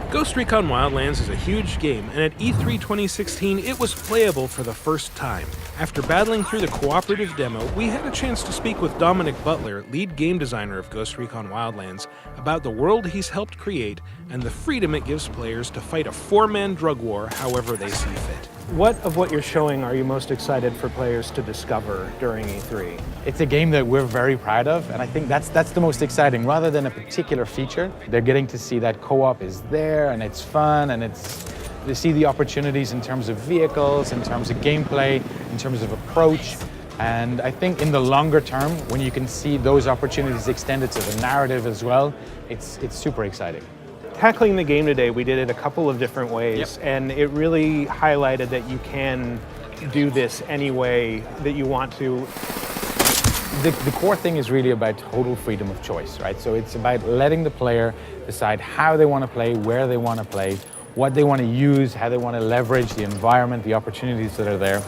Ghost Recon Wildlands is a huge game, and at E3 2016 it was playable for the first time. After battling through the Cooperative demo, we had a chance to speak with Dominic Butler, lead game designer of Ghost Recon Wildlands, about the world he's helped create and the freedom it gives players to fight a four-man drug war however they see fit. What of what you're showing are you most excited for players to discover during E3? It's a game that we're very proud of, and I think that's the most exciting. Rather than a particular feature, they're getting to see that co-op is there and it's fun, and they see the opportunities in terms of vehicles, in terms of gameplay, in terms of approach. And I think in the longer term, when you can see those opportunities extended to the narrative as well, it's super exciting. Tackling the game today, we did it a couple of different ways, and it really highlighted that you can do this any way that you want to. The core thing is really about total freedom of choice, right? So it's about letting the player decide how they want to play, where they want to play, what they want to use, how they want to leverage the environment, the opportunities that are there.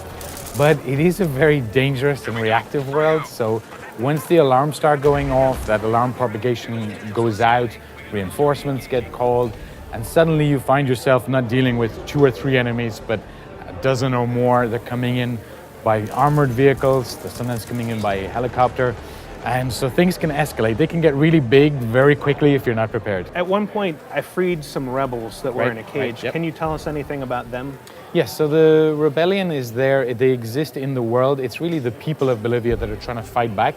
But it is a very dangerous and reactive world, so once the alarms start going off, that alarm propagation goes out, reinforcements get called, and suddenly you find yourself not dealing with 2 or 3 enemies, but a dozen or more. They're coming in by armored vehicles, they're sometimes coming in by helicopter, and so things can escalate. They can get really big very quickly if you're not prepared. At one point, I freed some rebels that were in a cage. Right, yep. Can you tell us anything about them? Yes, so the rebellion is there. They exist in the world. It's really the people of Bolivia that are trying to fight back,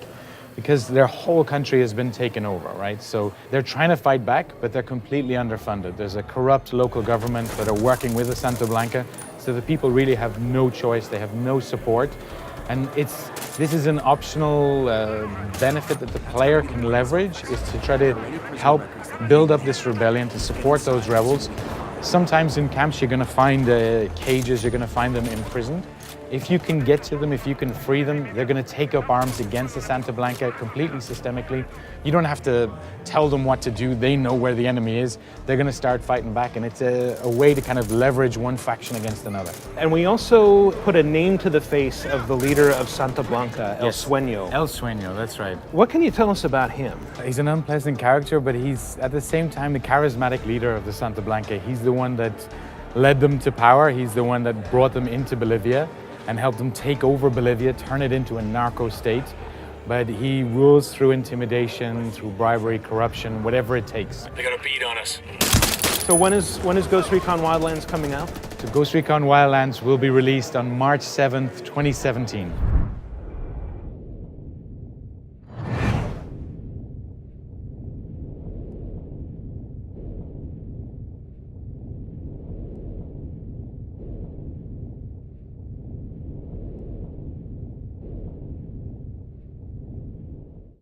because their whole country has been taken over, right? So they're trying to fight back, but they're completely underfunded. There's a corrupt local government that are working with the Santa Blanca, so the people really have no choice, they have no support. And this is an optional benefit that the player can leverage, is to try to help build up this rebellion, to support those rebels. Sometimes in camps you're going to find cages, you're going to find them imprisoned. If you can get to them, if you can free them, they're going to take up arms against the Santa Blanca completely systemically. You don't have to tell them what to do. They know where the enemy is. They're going to start fighting back, and it's a way to kind of leverage one faction against another. And we also put a name to the face of the leader of Santa Blanca, El Sueño. El Sueño, that's right. What can you tell us about him? He's an unpleasant character, but he's at the same time the charismatic leader of the Santa Blanca. He's the one that led them to power. He's the one that brought them into Bolivia and helped them take over Bolivia, turn it into a narco state. But he rules through intimidation, through bribery, corruption, whatever it takes. They got a beat on us. So when is Ghost Recon Wildlands coming out? So Ghost Recon Wildlands will be released on March 7th, 2017.